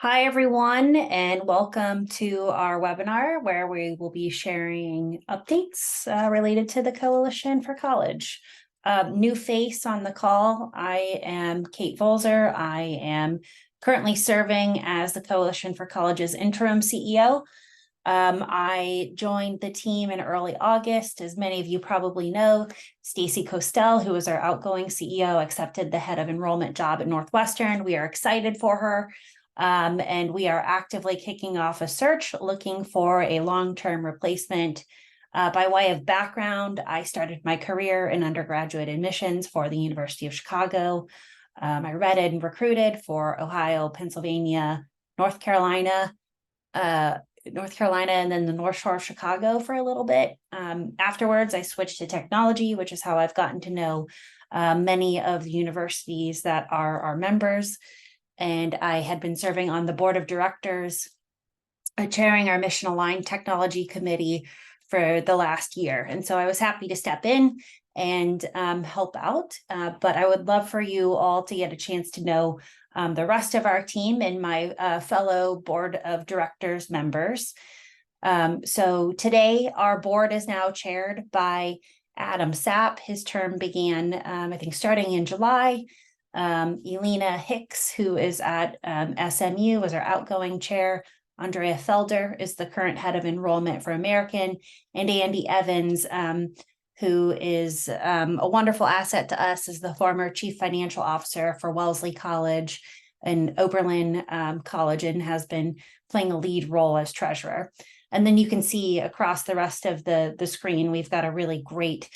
Hi, everyone, and welcome to our webinar where we will be sharing updates related to the Coalition for College. New face on the call. I am Kate Volzer. I am currently serving as the Coalition for College's interim CEO. I joined the team in early August. As many of you probably know, Stacy Costel, who is our outgoing CEO, accepted the head of enrollment job at Northwestern. We are excited for her. And we are actively kicking off a search looking for a long-term replacement. By way of background, I started my career in undergraduate admissions for the University of Chicago. I read and recruited for Ohio, Pennsylvania, North Carolina, and then the North Shore of Chicago for a little bit. Afterwards, I switched to technology, which is how I've gotten to know many of the universities that are our members. And I had been serving on the board of directors, chairing our mission aligned technology committee for the last year. And so I was happy to step in and help out. But I would love for you all to get a chance to know the rest of our team and my fellow board of directors members. So today our board is now chaired by Adam Sapp. His term began, I think, starting in July. Elena Hicks, who is at SMU, was our outgoing chair. Andrea Felder is the current head of enrollment for American, and Andy Evans, who is a wonderful asset to us, is the former chief financial officer for Wellesley College and Oberlin College, and has been playing a lead role as treasurer. And then you can see across the rest of the screen, we've got a really great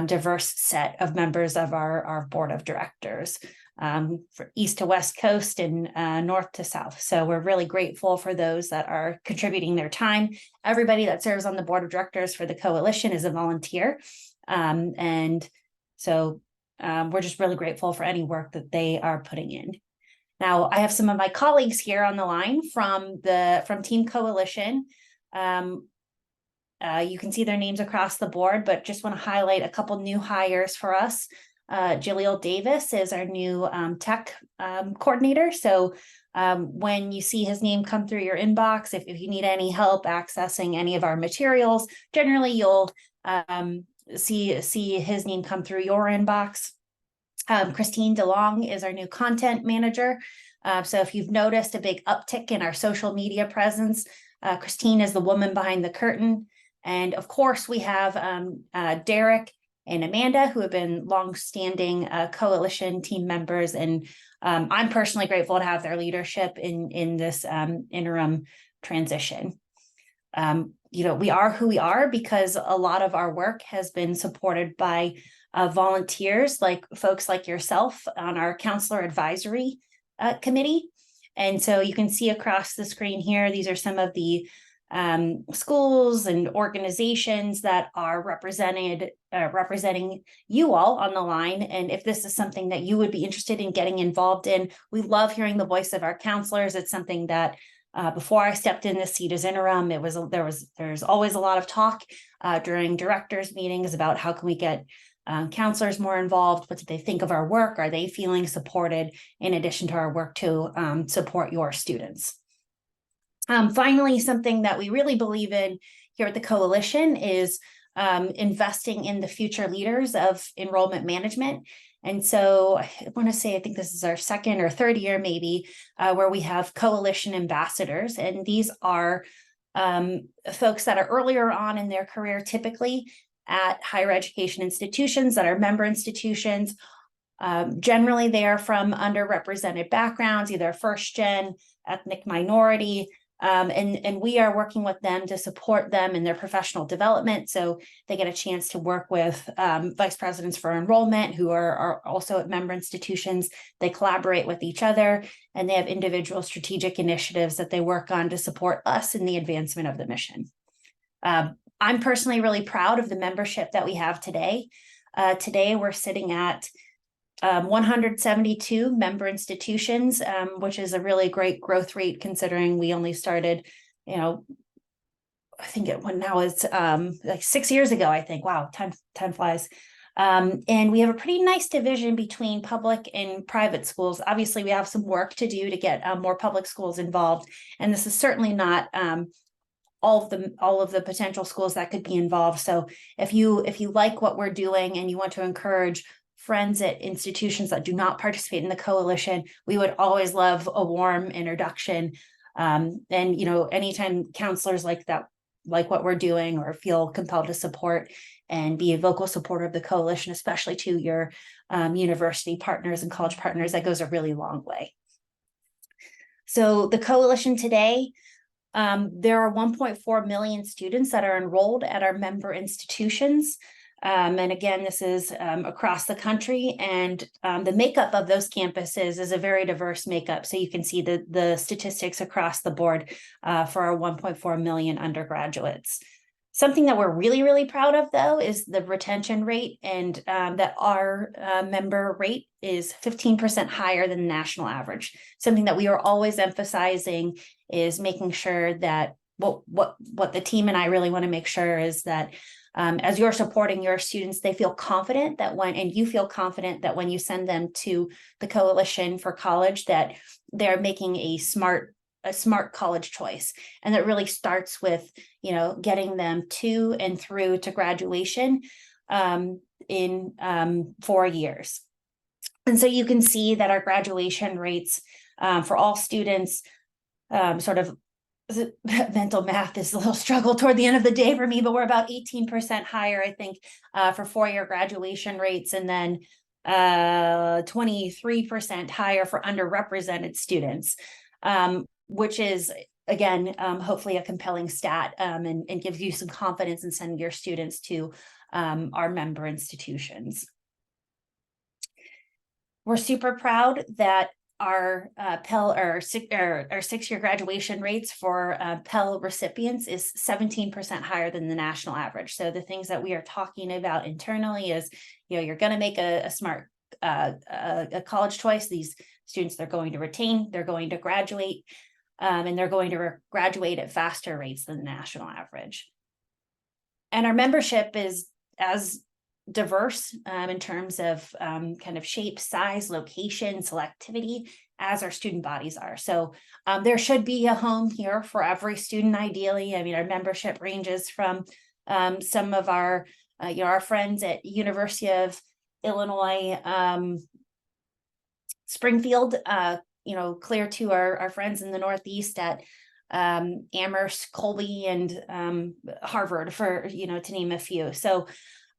diverse set of members of our board of directors, for east to west coast and north to south. So we're really grateful for those that are contributing their time. Everybody that serves on the board of directors for the coalition is a volunteer. And so we're just really grateful for any work that they are putting in. Now, I have some of my colleagues here on the line from Team Coalition. You can see their names across the board, but just want to highlight a couple new hires for us. Jaleel Davis is our new tech coordinator. So when you see his name come through your inbox, if you need any help accessing any of our materials, generally you'll see his name come through your inbox. Christine DeLong is our new content manager. So if you've noticed a big uptick in our social media presence, Christine is the woman behind the curtain. And of course, we have Derek and Amanda, who have been longstanding coalition team members. And I'm personally grateful to have their leadership in this interim transition. We are who we are because a lot of our work has been supported by volunteers, like folks like yourself on our counselor advisory committee. And so you can see across the screen here, these are some of the schools and organizations that are representing you all on the line. And if this is something that you would be interested in getting involved in, we love hearing the voice of our counselors. It's something that before I stepped in this seat as interim, there's always a lot of talk during directors meetings about how can we get counselors more involved. What do they think of our work? Are they feeling supported in addition to our work to support your students? Finally, something that we really believe in here at the coalition is investing in the future leaders of enrollment management. And so I want to say, I think this is our second or third year maybe, where we have coalition ambassadors. And these are folks that are earlier on in their career, typically at higher education institutions that are member institutions. Generally, they are from underrepresented backgrounds, either first gen, ethnic minority, and we are working with them to support them in their professional development. So they get a chance to work with vice presidents for enrollment who are also at member institutions. They collaborate with each other, and they have individual strategic initiatives that they work on to support us in the advancement of the mission. I'm personally really proud of the membership that we have today. Today, we're sitting at 172 member institutions, which is a really great growth rate considering we only started, I think now it's like 6 years ago, I think. Wow, time flies. And we have a pretty nice division between public and private schools. Obviously, we have some work to do to get more public schools involved. And this is certainly not all of the potential schools that could be involved. So if you like what we're doing and you want to encourage friends at institutions that do not participate in the coalition, we would always love a warm introduction. And anytime counselors like that, like what we're doing, or feel compelled to support and be a vocal supporter of the coalition, especially to your university partners and college partners, that goes a really long way. So the coalition today, there are 1.4 million students that are enrolled at our member institutions. And again, this is across the country, and the makeup of those campuses is a very diverse makeup. So you can see the statistics across the board for our 1.4 million undergraduates. Something that we're really, really proud of, though, is the retention rate, and that our member rate is 15% higher than the national average. Something that we are always emphasizing is making sure that what the team and I really want to make sure is that as you're supporting your students, they feel confident that you feel confident that when you send them to the Coalition for College, that they're making a smart college choice. And that really starts with, getting them to and through to graduation in 4 years. And so you can see that our graduation rates for all students, mental math is a little struggle toward the end of the day for me, but we're about 18% higher, I think, for 4-year graduation rates, and then 23% higher for underrepresented students, which is, again, hopefully a compelling stat, and gives you some confidence in sending your students to our member institutions. We're super proud that our Pell or 6-year graduation rates for Pell recipients is 17% higher than the national average. So the things that we are talking about internally is, you're going to make a smart a college choice. These students, they're going to retain, they're going to graduate, and they're going to graduate at faster rates than the national average. And our membership is as diverse in terms of kind of shape, size, location, selectivity as our student bodies are. So there should be a home here for every student, ideally. I mean, our membership ranges from some of our our friends at University of Illinois Springfield, clear to our friends in the Northeast at Amherst, Colby, and Harvard, for to name a few. So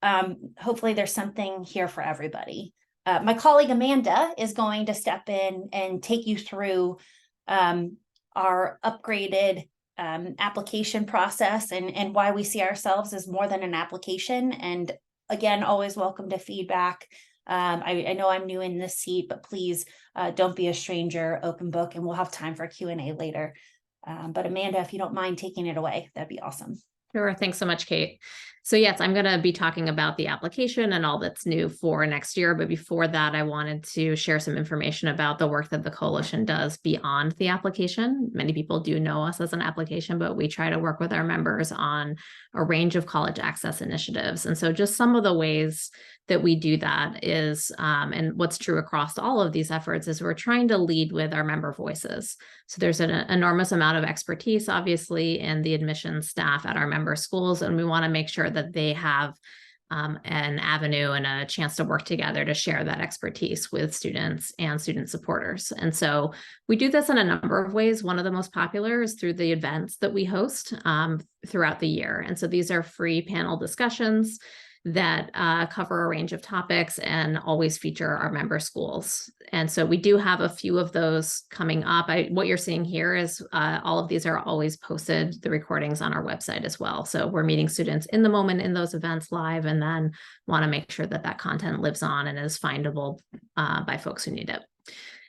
hopefully there's something here for everybody. My colleague Amanda is going to step in and take you through our upgraded application process and why we see ourselves as more than an application. And again, always welcome to feedback. I know I'm new in this seat, but please don't be a stranger, open book, and we'll have time for Q&A later. But Amanda, if you don't mind taking it away, that'd be awesome. Sure. Thanks so much, Kate. So yes, I'm going to be talking about the application and all that's new for next year. But before that, I wanted to share some information about the work that the coalition does beyond the application. Many people do know us as an application, but we try to work with our members on a range of college access initiatives. And so just some of the ways that we do that is, and what's true across all of these efforts, is we're trying to lead with our member voices. So there's an enormous amount of expertise, obviously, in the admissions staff at our member schools, and we want to make sure that they have an avenue and a chance to work together to share that expertise with students and student supporters. And so we do this in a number of ways. One of the most popular is through the events that we host throughout the year. And so these are free panel discussions that cover a range of topics and always feature our member schools. And so we do have a few of those coming up. What you're seeing here is all of these are always posted, the recordings on our website as well. So we're meeting students in the moment in those events live, and then want to make sure that that content lives on and is findable by folks who need it.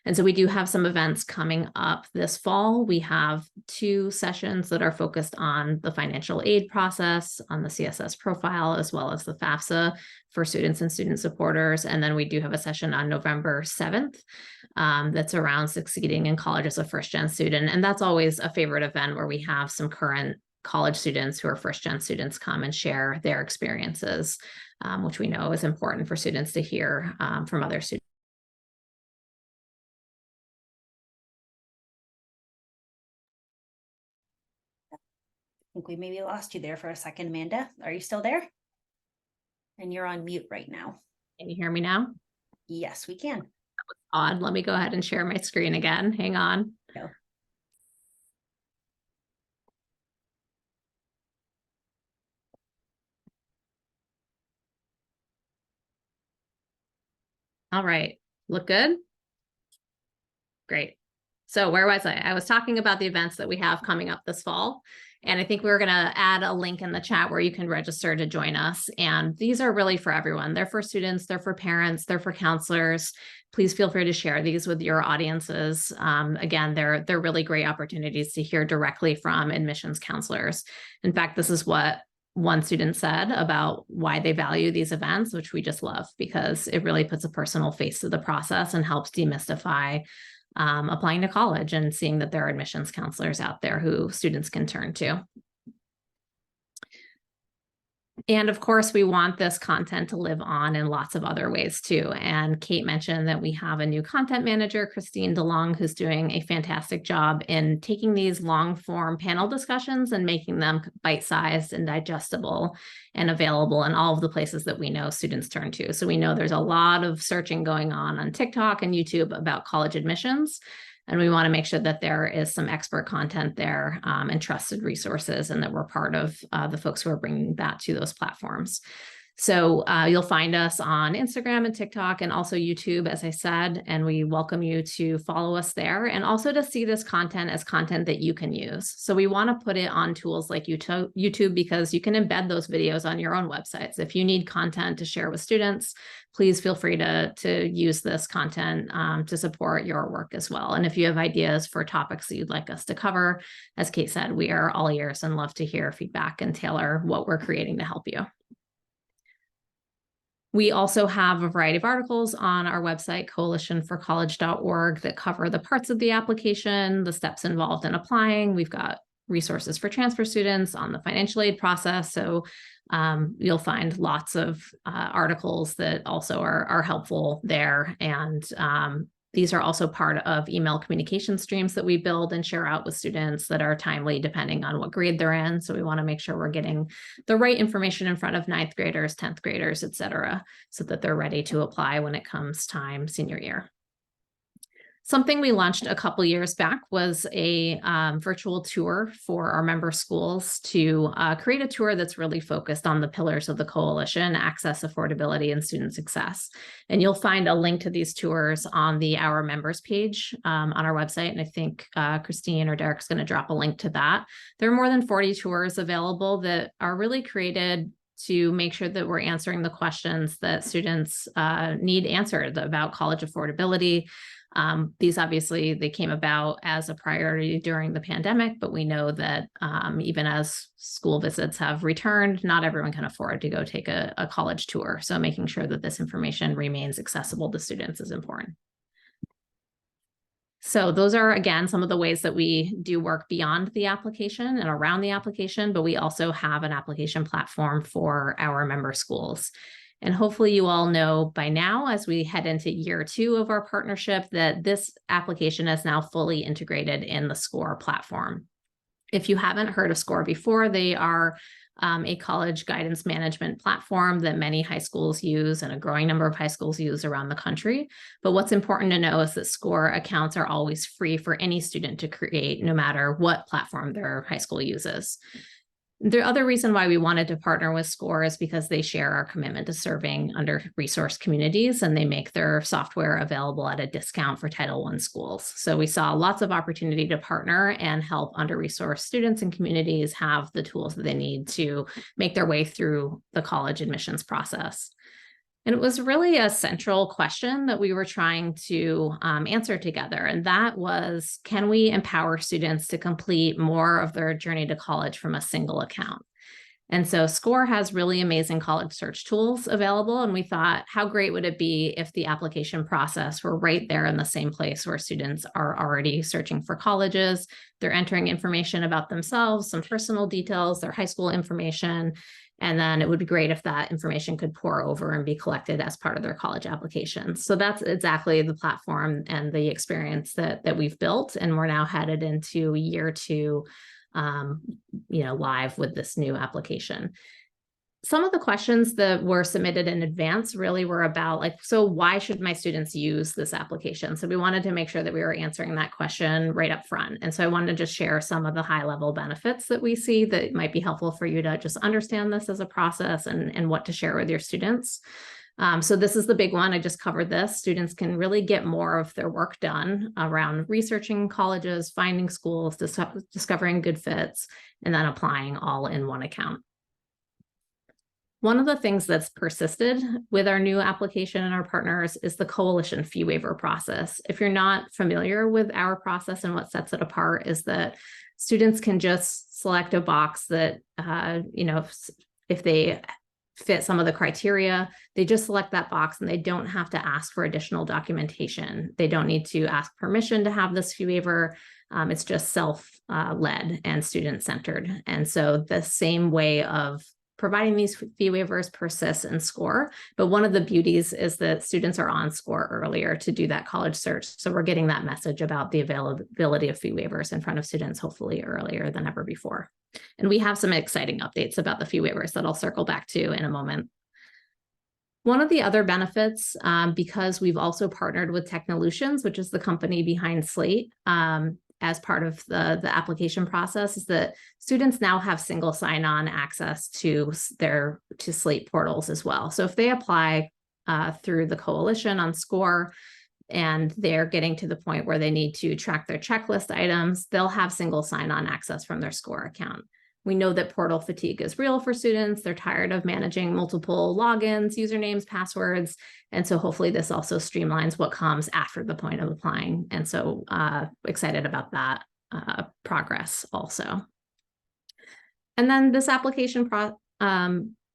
And so we do have some events coming up this fall. We have 2 sessions that are focused on the financial aid process, on the CSS profile, as well as the FAFSA for students and student supporters. And then we do have a session on November 7th that's around succeeding in college as a first-gen student. And that's always a favorite event where we have some current college students who are first-gen students come and share their experiences which we know is important for students to hear from other students. I think we maybe lost you there for a second, Amanda. Are you still there? And you're on mute right now. Can you hear me now? Yes, we can. Odd. Let me go ahead and share my screen again. Hang on. No. All right. Look good? Great. So where was I? I was talking about the events that we have coming up this fall. And I think we're going to add a link in the chat where you can register to join us. And these are really for everyone. They're for students, they're for parents, they're for counselors. Please feel free to share these with your audiences. Again, they're really great opportunities to hear directly from admissions counselors. In fact, this is what one student said about why they value these events, which we just love because it really puts a personal face to the process and helps demystify applying to college and seeing that there are admissions counselors out there who students can turn to. And of course, we want this content to live on in lots of other ways too. And Kate mentioned that we have a new content manager, Christine DeLong, who's doing a fantastic job in taking these long form panel discussions and making them bite-sized and digestible and available in all of the places that we know students turn to. So we know there's a lot of searching going on TikTok and YouTube about college admissions. And we want to make sure that there is some expert content there and trusted resources, and that we're part of the folks who are bringing that to those platforms. So you'll find us on Instagram and TikTok and also YouTube, as I said, and we welcome you to follow us there and also to see this content as content that you can use. So we want to put it on tools like YouTube because you can embed those videos on your own websites. If you need content to share with students, please feel free to use this content to support your work as well. And if you have ideas for topics that you'd like us to cover, as Kate said, we are all ears and love to hear feedback and tailor what we're creating to help you. We also have a variety of articles on our website, coalitionforcollege.org, that cover the parts of the application, the steps involved in applying. We've got resources for transfer students on the financial aid process. So you'll find lots of articles that also are helpful there. And these are also part of email communication streams that we build and share out with students that are timely depending on what grade they're in. So we want to make sure we're getting the right information in front of 9th graders, 10th graders, et cetera, so that they're ready to apply when it comes time senior year. Something we launched a couple years back was a virtual tour for our member schools to create a tour that's really focused on the pillars of the coalition: access, affordability, and student success. And you'll find a link to these tours on the Our Members page on our website. And I think Christine or Derek's going to drop a link to that. There are more than 40 tours available that are really created to make sure that we're answering the questions that students need answered about college affordability. These obviously, they came about as a priority during the pandemic, but we know that even as school visits have returned, not everyone can afford to go take a college tour. So making sure that this information remains accessible to students is important. So those are, again, some of the ways that we do work beyond the application and around the application, but we also have an application platform for our member schools. And hopefully you all know by now, as we head into year 2 of our partnership, that this application is now fully integrated in the SCORE platform. If you haven't heard of SCORE before, they are a college guidance management platform that many high schools use and a growing number of high schools use around the country. But what's important to know is that SCORE accounts are always free for any student to create, no matter what platform their high school uses. The other reason why we wanted to partner with SCORE is because they share our commitment to serving under-resourced communities, and they make their software available at a discount for Title I schools. So we saw lots of opportunity to partner and help under-resourced students and communities have the tools that they need to make their way through the college admissions process. And it was really a central question that we were trying to answer together. And that was, can we empower students to complete more of their journey to college from a single account? And so SCORE has really amazing college search tools available. And we thought, how great would it be if the application process were right there in the same place where students are already searching for colleges. They're entering information about themselves, some personal details, their high school information, And then it would be great if that information could pour over and be collected as part of their college applications. So that's exactly the platform and the experience that we've built. And we're now headed into year 2, live with this new application. Some of the questions that were submitted in advance really were about so why should my students use this application? So we wanted to make sure that we were answering that question right up front. And so I wanted to just share some of the high level benefits that we see that might be helpful for you to just understand this as a process and what to share with your students. So this is the big one. I just covered this. Students can really get more of their work done around researching colleges, finding schools, discovering good fits, and then applying all in one account. One of the things that's persisted with our new application and our partners is the coalition fee waiver process. If you're not familiar with our process and what sets it apart is that students can just select a box that, if they fit some of the criteria, they just select that box and they don't have to ask for additional documentation. They don't need to ask permission to have this fee waiver. It's just self-led and student-centered. And so the same way of providing these fee waivers persists in SCORE, but one of the beauties is that students are on SCORE earlier to do that college search. So we're getting that message about the availability of fee waivers in front of students, hopefully earlier than ever before. And we have some exciting updates about the fee waivers that I'll circle back to in a moment. One of the other benefits, because we've also partnered with Technolutions, which is the company behind Slate, as part of the application process, is that students now have single sign-on access to Slate portals as well. So if they apply through the coalition on SCORE and they're getting to the point where they need to track their checklist items, they'll have single sign-on access from their SCORE account. We know that portal fatigue is real for students. They're tired of managing multiple logins, usernames, passwords. And so hopefully this also streamlines what comes after the point of applying. And so excited about that progress also. And then this application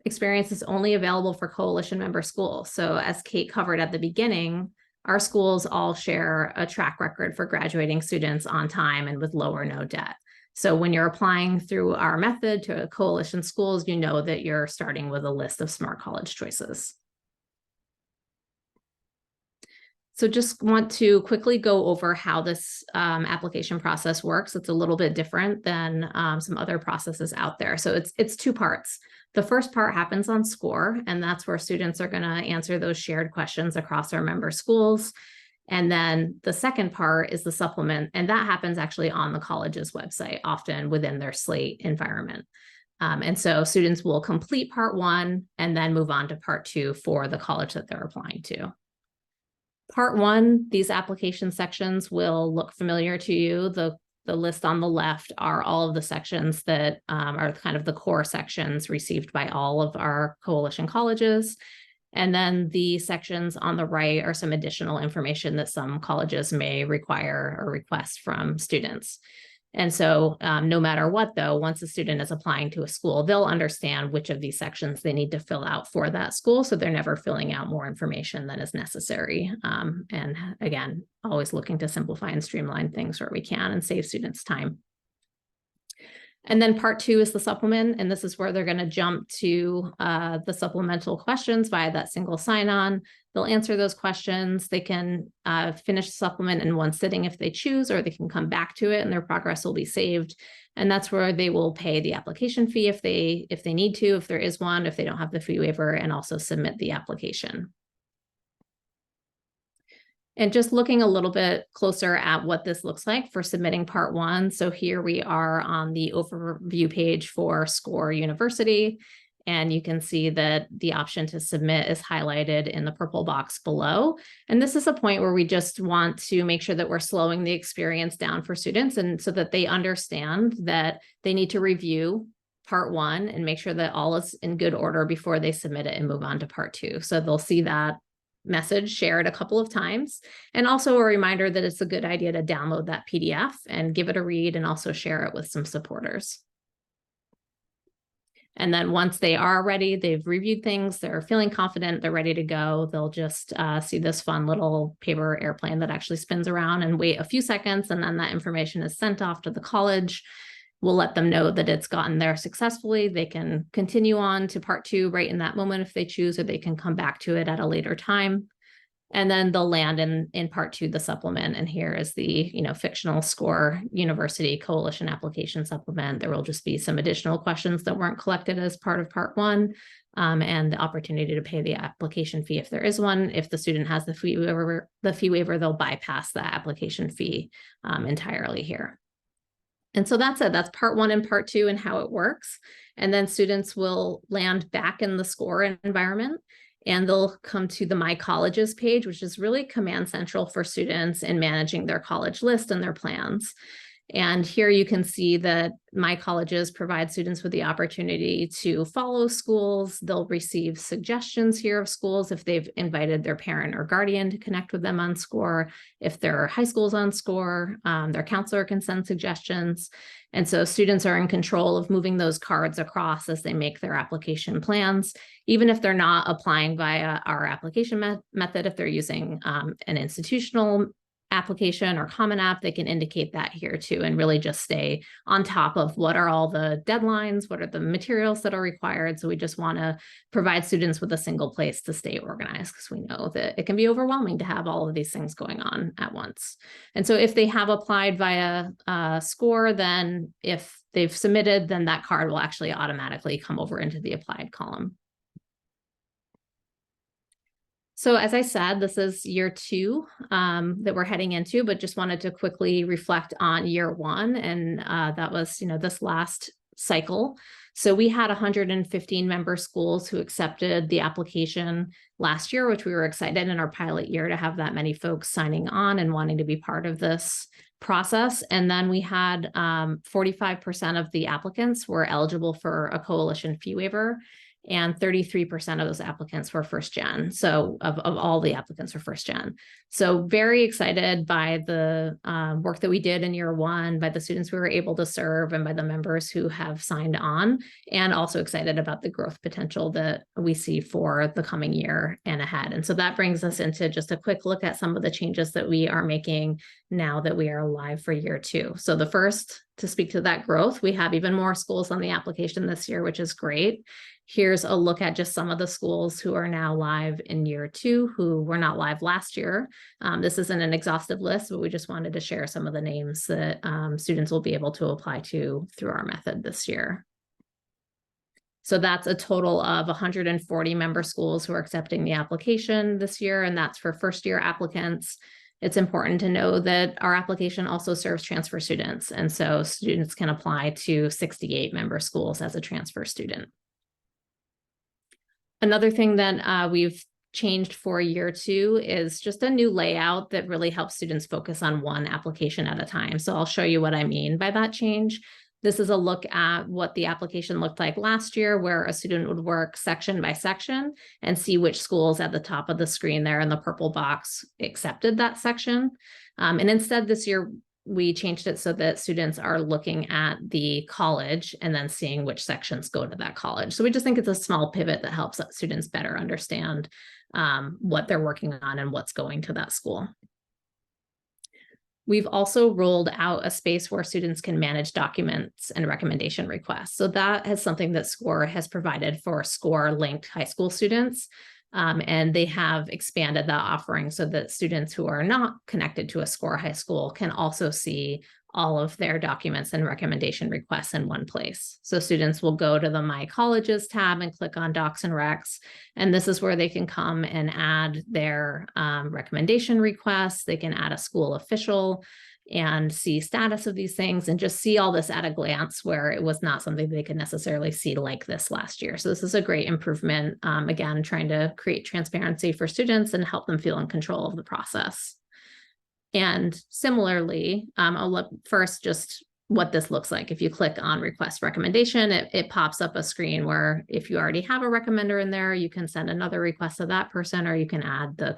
experience is only available for coalition member schools. So as Kate covered at the beginning, our schools all share a track record for graduating students on time and with low or no debt. So when you're applying through our method to coalition schools, you know that you're starting with a list of smart college choices. So just want to quickly go over how this application process works. It's a little bit different than some other processes out there. So it's 2 parts. The first part happens on SCORE, and that's where students are going to answer those shared questions across our member schools. And then the second part is the supplement, and that happens actually on the college's website, often within their Slate environment. And so students will complete part 1 and then move on to part 2 for the college that they're applying to. Part 1, these application sections will look familiar to you. The list on the left are all of the sections that are kind of the core sections received by all of our coalition colleges. And then the sections on the right are some additional information that some colleges may require or request from students. And so no matter what, though, once a student is applying to a school, they'll understand which of these sections they need to fill out for that school. So they're never filling out more information than is necessary. And again, always looking to simplify and streamline things where we can and save students time. And then part 2 is the supplement, and this is where they're going to jump to the supplemental questions via that single sign-on. They'll answer those questions. They can finish the supplement in one sitting if they choose, or they can come back to it and their progress will be saved. And that's where they will pay the application fee if they need to, if there is one, if they don't have the fee waiver, and also submit the application. And just looking a little bit closer at what this looks like for submitting part 1. So here we are on the overview page for SCORE University. And you can see that the option to submit is highlighted in the purple box below. And this is a point where we just want to make sure that we're slowing the experience down for students, and so that they understand that they need to review part 1 and make sure that all is in good order before they submit it and move on to part 2. So they'll see that message shared a couple of times, and also a reminder that it's a good idea to download that PDF and give it a read, and also share it with some supporters. And then once they are ready, they've reviewed things, they're feeling confident, they're ready to go, they'll just see this fun little paper airplane that actually spins around and wait a few seconds, and then that information is sent off to the college. We'll let them know that it's gotten there successfully. They can continue on to part 2 right in that moment if they choose, or they can come back to it at a later time. And then they'll land in part 2, the supplement. And here is the, fictional SCORE University Coalition application supplement. There will just be some additional questions that weren't collected as part of part 1, and the opportunity to pay the application fee if there is one. If the student has the fee waiver, they'll bypass the application fee entirely here. And so that's it. That's part 1 and part 2 and how it works. And then students will land back in the SCORE environment, and they'll come to the My Colleges page, which is really command central for students in managing their college list and their plans. And here you can see that My Colleges provide students with the opportunity to follow schools. They'll receive suggestions here of schools if they've invited their parent or guardian to connect with them on SCORE. If there are high schools on SCORE, their counselor can send suggestions. And so students are in control of moving those cards across as they make their application plans, even if they're not applying via our application method. If they're using an institutional application or Common App, they can indicate that here too, and really just stay on top of what are all the deadlines, what are the materials that are required. So we just want to provide students with a single place to stay organized, because we know that it can be overwhelming to have all of these things going on at once. And so if they have applied via SCORE, then if they've submitted, then that card will actually automatically come over into the applied column. So as I said, this is year 2 that we're heading into, but just wanted to quickly reflect on year 1. And that was, this last cycle. So we had 115 member schools who accepted the application last year, which we were excited in our pilot year to have that many folks signing on and wanting to be part of this process. And then we had 45% of the applicants were eligible for a coalition fee waiver, and 33% of those applicants were first gen. So of all the applicants were first gen. So very excited by the work that we did in year 1, by the students we were able to serve, and by the members who have signed on, and also excited about the growth potential that we see for the coming year and ahead. And so that brings us into just a quick look at some of the changes that we are making now that we are live for year 2. So the first, to speak to that growth, we have even more schools on the application this year, which is great. Here's a look at just some of the schools who are now live in year 2, who were not live last year. This isn't an exhaustive list, but we just wanted to share some of the names that students will be able to apply to through our method this year. So that's a total of 140 member schools who are accepting the application this year, and that's for first-year applicants. It's important to know that our application also serves transfer students, and so students can apply to 68 member schools as a transfer student. Another thing that we've changed for year 2 is just a new layout that really helps students focus on one application at a time. So I'll show you what I mean by that change. This is a look at what the application looked like last year, where a student would work section by section and see which schools at the top of the screen there in the purple box accepted that section. And instead this year, we changed it so that students are looking at the college and then seeing which sections go to that college. So we just think it's a small pivot that helps students better understand what they're working on and what's going to that school. We've also rolled out a space where students can manage documents and recommendation requests. So that is something that SCORE has provided for SCORE-linked high school students. And they have expanded that offering so that students who are not connected to a SCORE high school can also see all of their documents and recommendation requests in one place. So students will go to the My Colleges tab and click on Docs and Recs. And this is where they can come and add their recommendation requests. They can add a school official and see status of these things and just see all this at a glance, where it was not something they could necessarily see like this last year. So this is a great improvement, again, trying to create transparency for students and help them feel in control of the process. And similarly, I'll look first just what this looks like. If you click on request recommendation, it pops up a screen where if you already have a recommender in there, you can send another request to that person, or you can add the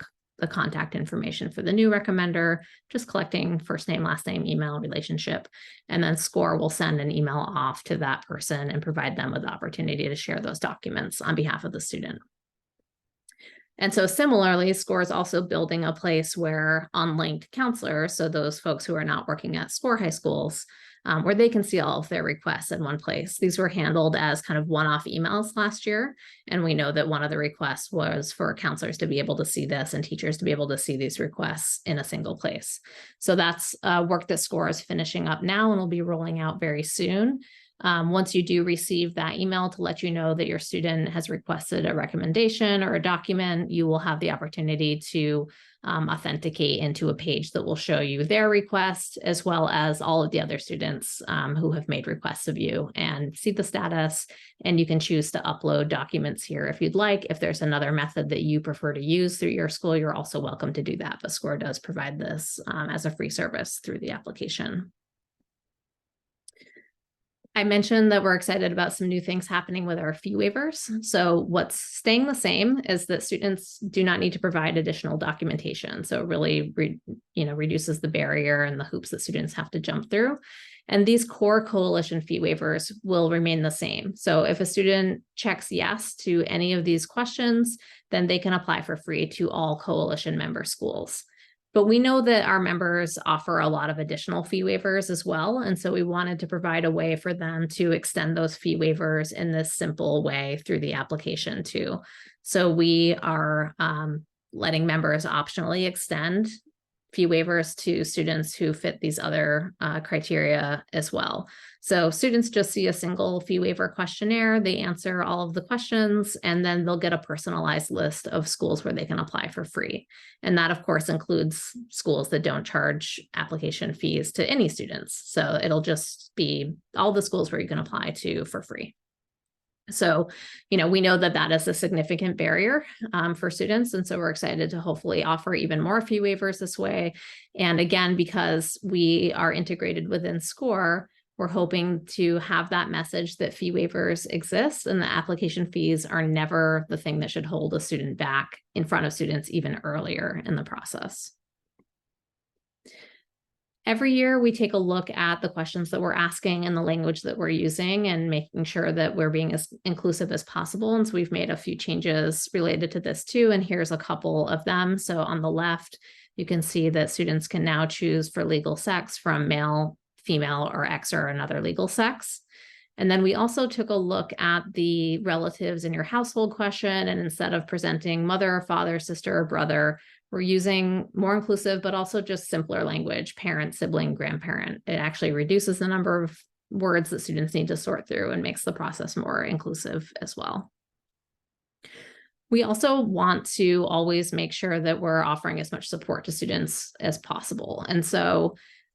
contact information for the new recommender, just collecting first name, last name, email, relationship, and then SCORE will send an email off to that person and provide them with the opportunity to share those documents on behalf of the student. And so similarly, SCORE is also building a place where unlinked counselors, so those folks who are not working at SCORE high schools, where they can see all of their requests in one place. These were handled as kind of one-off emails last year. And we know that one of the requests was for counselors to be able to see this and teachers to be able to see these requests in a single place. So that's work that SCORE is finishing up now and will be rolling out very soon. Once you do receive that email to let you know that your student has requested a recommendation or a document, you will have the opportunity to authenticate into a page that will show you their request, as well as all of the other students who have made requests of you, and see the status. And you can choose to upload documents here if you'd like. If there's another method that you prefer to use through your school, you're also welcome to do that. But SCORE does provide this as a free service through the application. I mentioned that we're excited about some new things happening with our fee waivers. So what's staying the same is that students do not need to provide additional documentation. So it really reduces the barrier and the hoops that students have to jump through. And these core coalition fee waivers will remain the same. So if a student checks yes to any of these questions, then they can apply for free to all coalition member schools. But we know that our members offer a lot of additional fee waivers as well. And so we wanted to provide a way for them to extend those fee waivers in this simple way through the application too. So we are letting members optionally extend fee waivers to students who fit these other criteria as well. So students just see a single fee waiver questionnaire, they answer all of the questions, and then they'll get a personalized list of schools where they can apply for free. And that, of course, includes schools that don't charge application fees to any students. So it'll just be all the schools where you can apply to for free. So, we know that that is a significant barrier for students. And so we're excited to hopefully offer even more fee waivers this way. And again, because we are integrated within SCORE, we're hoping to have that message that fee waivers exist and the application fees are never the thing that should hold a student back in front of students even earlier in the process. Every year, we take a look at the questions that we're asking and the language that we're using and making sure that we're being as inclusive as possible. And so we've made a few changes related to this too. And here's a couple of them. So on the left, you can see that students can now choose for legal sex from male, female, or X or another legal sex. And then we also took a look at the relatives in your household question. And instead of presenting mother, father, sister, or brother, we're using more inclusive, but also just simpler language, parent, sibling, grandparent. It actually reduces the number of words that students need to sort through and makes the process more inclusive as well. We also want to always make sure that we're offering as much support to students as possible. And so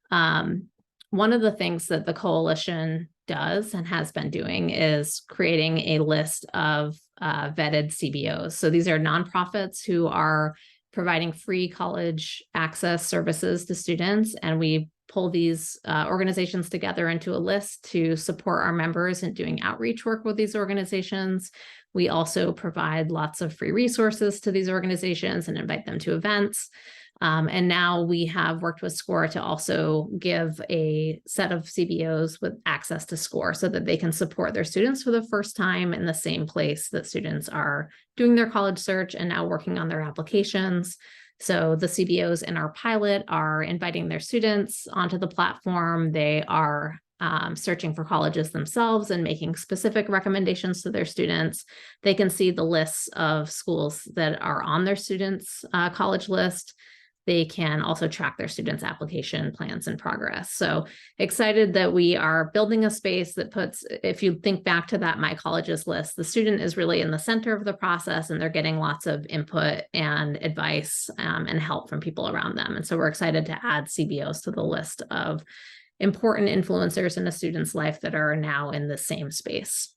one of the things that the coalition does and has been doing is creating a list of vetted CBOs. So these are nonprofits who are providing free college access services to students. And we pull these organizations together into a list to support our members in doing outreach work with these organizations. We also provide lots of free resources to these organizations and invite them to events. And now we have worked with SCORE to also give a set of CBOs with access to SCORE so that they can support their students for the first time in the same place that students are doing their college search and now working on their applications. So the CBOs in our pilot are inviting their students onto the platform. They are searching for colleges themselves and making specific recommendations to their students. They can see the lists of schools that are on their students' college list. They can also track their students' application plans in progress. So excited that we are building a space that puts, if you think back to that My Colleges list, the student is really in the center of the process and they're getting lots of input and advice and help from people around them. And so we're excited to add CBOs to the list of important influencers in a student's life that are now in the same space.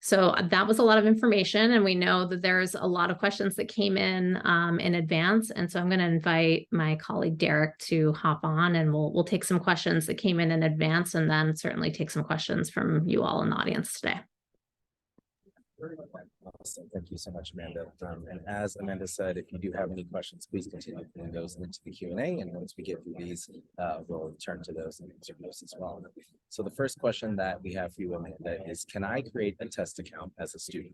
So that was a lot of information, and we know that there's a lot of questions that came in advance. And so I'm going to invite my colleague Derek to hop on, and we'll take some questions that came in advance, and then certainly take some questions from you all in the audience today. Awesome. Thank you so much, Amanda. And as Amanda said, if you do have any questions, please continue putting those into the Q&A. And once we get through these, we'll turn to those and answer those as well. So the first question that we have for you, Amanda, is can I create a test account as a student?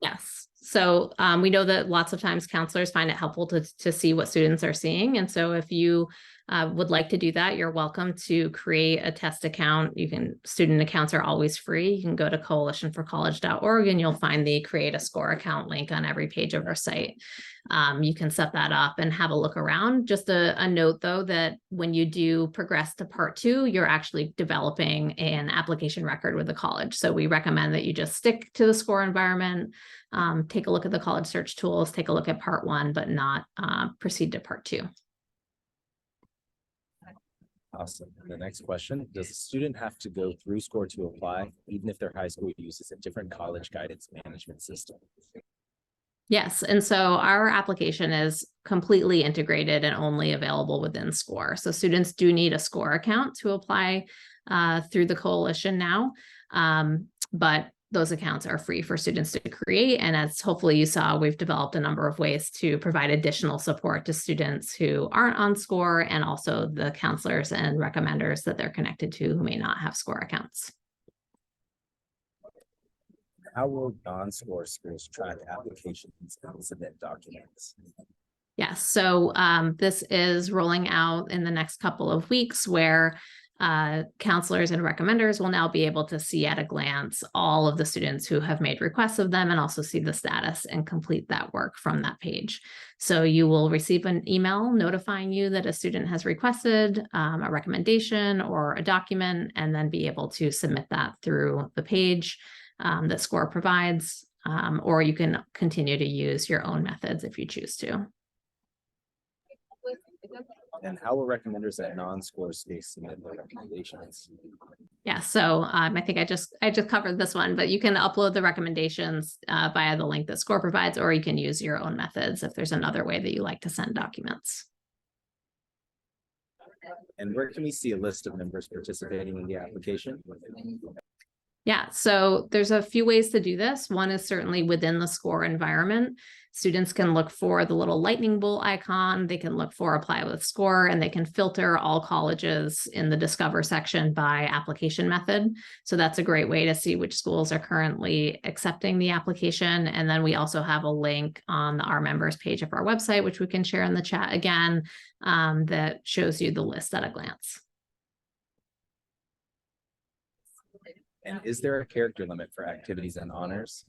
Yes. So we know that lots of times counselors find it helpful to see what students are seeing. And so if you would like to do that, you're welcome to create a test account. Student accounts are always free. You can go to coalitionforcollege.org and you'll find the create a score account link on every page of our site. You can set that up and have a look around. Just a note though, that when you do progress to part 2, you're actually developing an application record with the college. So we recommend that you just stick to the score environment, take a look at the college search tools, take a look at part 1, but not proceed to part 2. Awesome. The next question, does a student have to go through SCORE to apply, even if their high school uses a different college guidance management system? Yes, and so our application is completely integrated and only available within SCORE. So students do need a SCORE account to apply through the coalition now, but those accounts are free for students to create. And as hopefully you saw, we've developed a number of ways to provide additional support to students who aren't on SCORE, and also the counselors and recommenders that they're connected to who may not have SCORE accounts. How will non-SCORE schools track applications and submit documents? Yes, so this is rolling out in the next couple of weeks, where counselors and recommenders will now be able to see at a glance all of the students who have made requests of them, and also see the status and complete that work from that page. So you will receive an email notifying you that a student has requested a recommendation or a document, and then be able to submit that through the page that SCORE provides, or you can continue to use your own methods if you choose to. And how will recommenders at non-SCORE space submit their recommendations? Yeah, so I think I just covered this one, but you can upload the recommendations via the link that SCORE provides, or you can use your own methods if there's another way that you like to send documents. And where can we see a list of members participating in the application? Yeah, so there's a few ways to do this. One is certainly within the SCORE environment. Students can look for the little lightning bolt icon. They can look for apply with SCORE, and they can filter all colleges in the discover section by application method. So that's a great way to see which schools are currently accepting the application. And then we also have a link on our members page of our website, which we can share in the chat again, that shows you the list at a glance. And is there a character limit for activities and honors?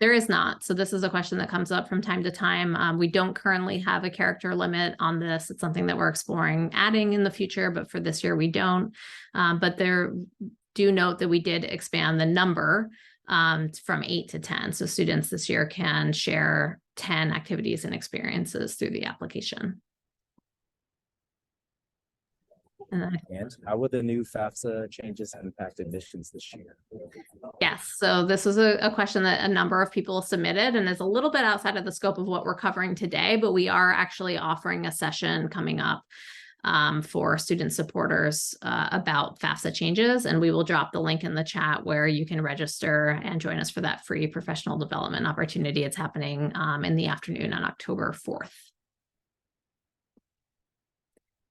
There is not. So this is a question that comes up from time to time. We don't currently have a character limit on this. It's something that we're exploring adding in the future, but for this year we don't. But do note that we did expand the number from 8 to 10. So students this year can share 10 activities and experiences through the application. And how will the new FAFSA changes impact admissions this year? Yes, so this is a question that a number of people submitted, and is a little bit outside of the scope of what we're covering today, but we are actually offering a session coming up for student supporters about FAFSA changes, and we will drop the link in the chat where you can register and join us for that free professional development opportunity. It's happening in the afternoon on October 4th.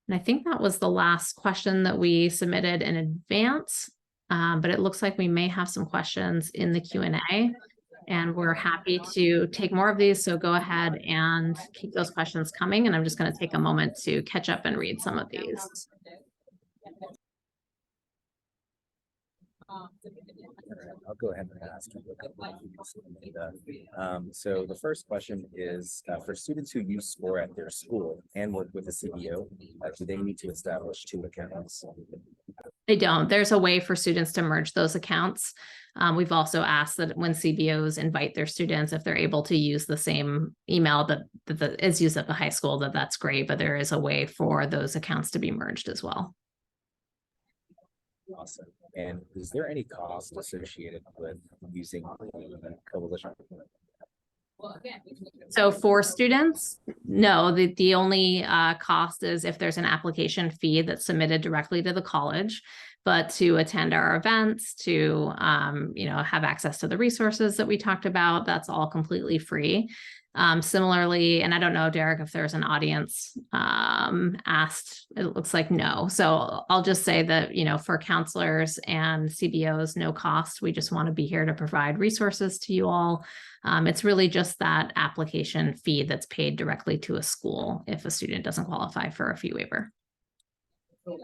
And I think that was the last question that we submitted in advance, but it looks like we may have some questions in the Q&A, and we're happy to take more of these. So go ahead and keep those questions coming. And I'm just going to take a moment to catch up and read some of these. I'll go ahead and ask you. So the first question is, for students who use SCORE at their school and work with a CBO, do they need to establish 2 accounts? They don't. There's a way for students to merge those accounts. We've also asked that when CBOs invite their students, if they're able to use the same email that is used at the high school, that's great, but there is a way for those accounts to be merged as well. Awesome. And is there any cost associated with using Coalition? So for students, no, the only cost is if there's an application fee that's submitted directly to the college. But to attend our events, to have access to the resources that we talked about, that's all completely free. Similarly, and I don't know, Derek, if there's an audience asked, it looks like no. So I'll just say that, for counselors and CBOs, no cost. We just want to be here to provide resources to you all It's really just that application fee that's paid directly to a school if a student doesn't qualify for a fee waiver. And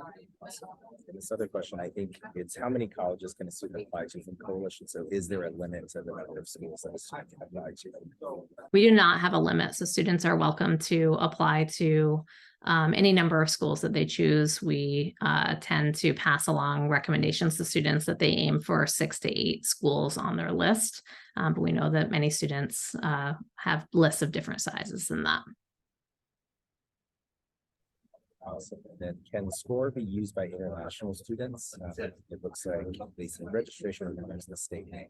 this other question, I think it's how many colleges can a student apply to from Coalition? So is there a limit to the number of schools that a student can apply to? We do not have a limit, so students are welcome to apply to any number of schools that they choose. We tend to pass along recommendations to students that they aim for 6 to 8 schools on their list. But we know that many students have lists of different sizes than that. Awesome. And then can SCORE be used by international students? It looks like they said registration requires the state name.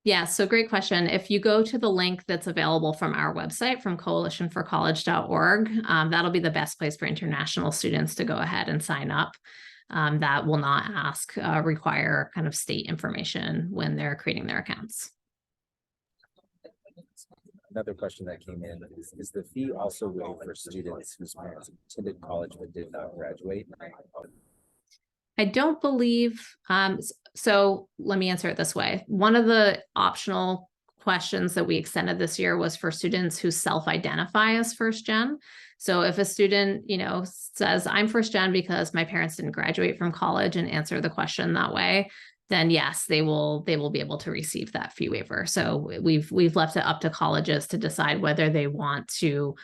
Yeah, so great question. If you go to the link that's available from our website, from coalitionforcollege.org, that'll be the best place for international students to go ahead and sign up. That will not require kind of state information when they're creating their accounts. Another question that came in is the fee also waived for students whose parents attended college but did not graduate? I don't believe, so let me answer it this way. One of the optional questions that we extended this year was for students who self-identify as first gen. So if a student, says I'm first gen because my parents didn't graduate from college and answer the question that way, then yes, they will be able to receive that fee waiver. So we've left it up to colleges to decide whether they want to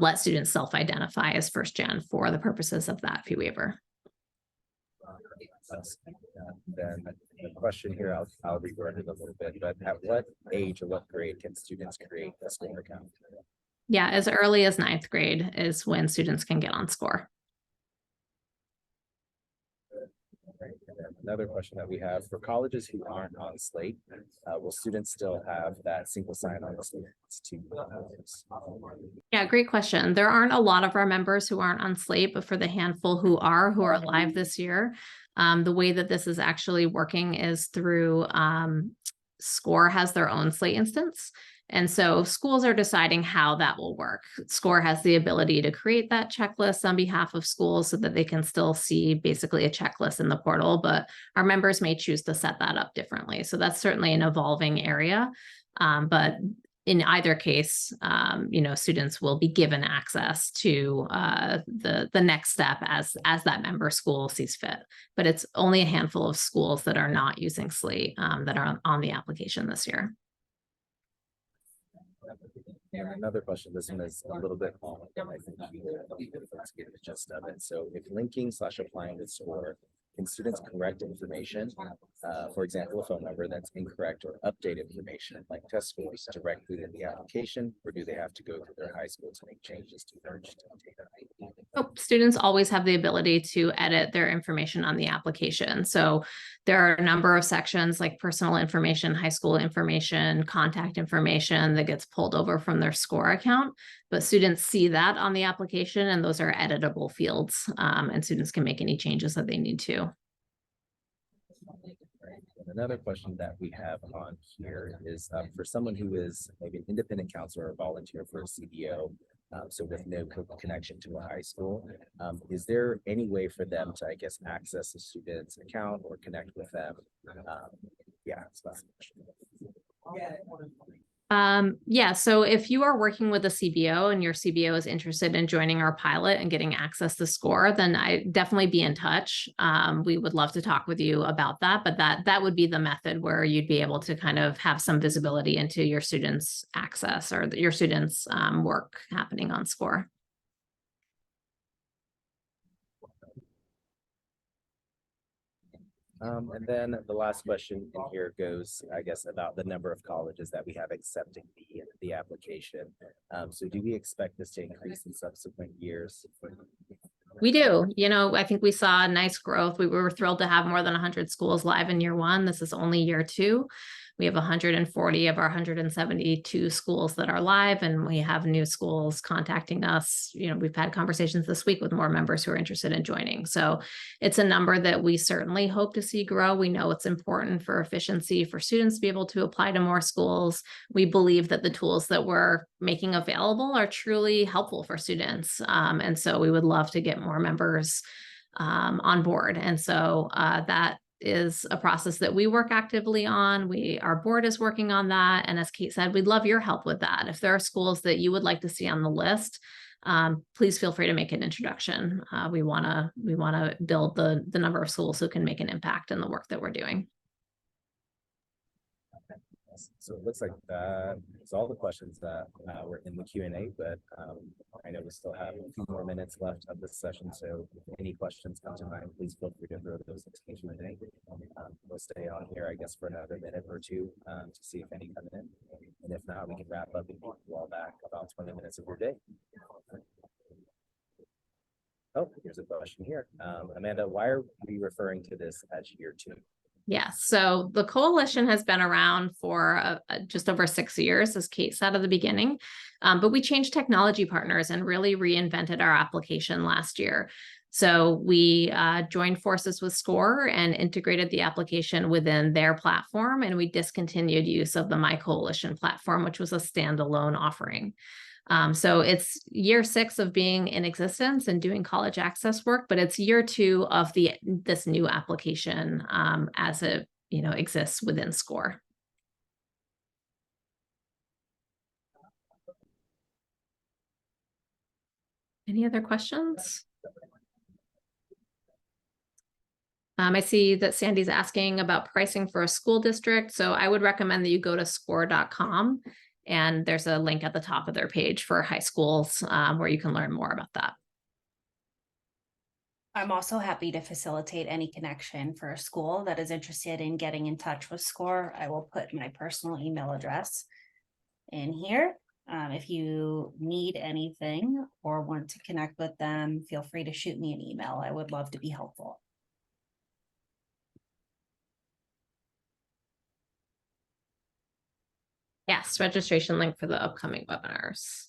let students self-identify as first gen for the purposes of that fee waiver. Then the question here, I'll reword it a little bit, but at what age or what grade can students create a SCORE account? Yeah, as early as 9th grade is when students can get on SCORE. And then another question that we have for colleges who aren't on Slate, will students still have that single sign-on experience to? Yeah, great question. There aren't a lot of our members who aren't on Slate, but for the handful who are live this year, the way that this is actually working is through SCORE has their own Slate instance. And so schools are deciding how that will work. SCORE has the ability to create that checklist on behalf of schools so that they can still see basically a checklist in the portal, but our members may choose to set that up differently. So that's certainly an evolving area. But in either case, students will be given access to the next step as that member school sees fit. But it's only a handful of schools that are not using Slate that are on the application this year. And another question, this one is a little bit long, and I think let's get the gist of it. So if linking/applying to SCORE, can students correct information? For example, a phone number that's incorrect or update information like test scores directly in the application, or do they have to go to their high school to make changes to their data? Oh, students always have the ability to edit their information on the application. So there are a number of sections like personal information, high school information, contact information that gets pulled over from their SCORE account. But students see that on the application, and those are editable fields, and students can make any changes that they need to. And another question that we have on here is for someone who is maybe an independent counselor or volunteer for a CBO, so with no connection to a high school, is there any way for them to, I guess, access a student's account or connect with them? Yeah, so that's the question. Yeah, so if you are working with a CBO and your CBO is interested in joining our pilot and getting access to SCORE, then I definitely be in touch. We would love to talk with you about that, but that would be the method where you'd be able to kind of have some visibility into your students' access or your students' work happening on SCORE. And then the last question in here goes, I guess, about the number of colleges that we have accepting the application. So do we expect this to increase in subsequent years? We do. I think we saw a nice growth. We were thrilled to have more than 100 schools live in year 1. This is only year 2. We have 140 of our 172 schools that are live, and we have new schools contacting us. We've had conversations this week with more members who are interested in joining. So it's a number that we certainly hope to see grow. We know it's important for efficiency for students to be able to apply to more schools. We believe that the tools that we're making available are truly helpful for students. And so we would love to get more members on board. And so that is a process that we work actively on. Our board is working on that. And as Kate said, we'd love your help with that. If there are schools that you would like to see on the list, please feel free to make an introduction. We want to build the number of schools who can make an impact in the work that we're doing. So it looks like that is all the questions that were in the Q&A, but I know we still have a few more minutes left of this session. So if any questions come to mind, please feel free to throw those into the Q&A. We'll stay on here, I guess, for another minute or two to see if any come in. And if not, we can wrap up and give you all back about 20 minutes of your day. Oh, here's a question here. Amanda, why are we referring to this as year 2? Yes. So the coalition has been around for just over 6 years, as Kate said at the beginning, but we changed technology partners and really reinvented our application last year. So we joined forces with SCORE and integrated the application within their platform, and we discontinued use of the My Coalition platform, which was a standalone offering. So it's year 6 of being in existence and doing college access work, but it's year 2 of this new application as it exists within SCORE. Any other questions? I see that Sandy's asking about pricing for a school district. So I would recommend that you go to score.com. And there's a link at the top of their page for high schools where you can learn more about that. I'm also happy to facilitate any connection for a school that is interested in getting in touch with SCORE. I will put my personal email address in here. If you need anything or want to connect with them, feel free to shoot me an email. I would love to be helpful. Yes, registration link for the upcoming webinars.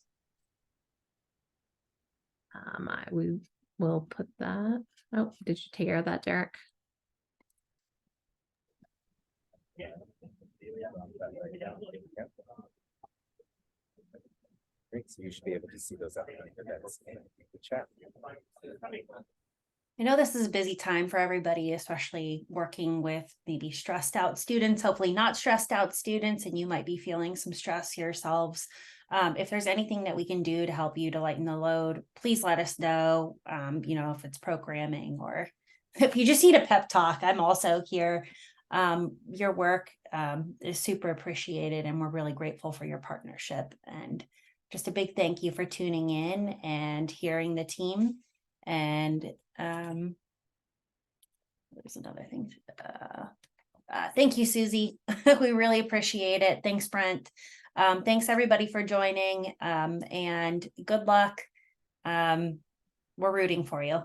We will put that. Oh, did you take care of that, Derek? Yeah. Great. So you should be able to see those upcoming events in the chat. I know this is a busy time for everybody, especially working with maybe stressed out students, hopefully not stressed out students, and you might be feeling some stress yourselves. If there's anything that we can do to help you to lighten the load, please let us know, if it's programming or if you just need a pep talk, I'm also here. Your work is super appreciated, and we're really grateful for your partnership. And just a big thank you for tuning in and hearing the team. And there's another thing. Thank you, Susie. We really appreciate it. Thanks, Brent. Thanks everybody for joining, and good luck. We're rooting for you.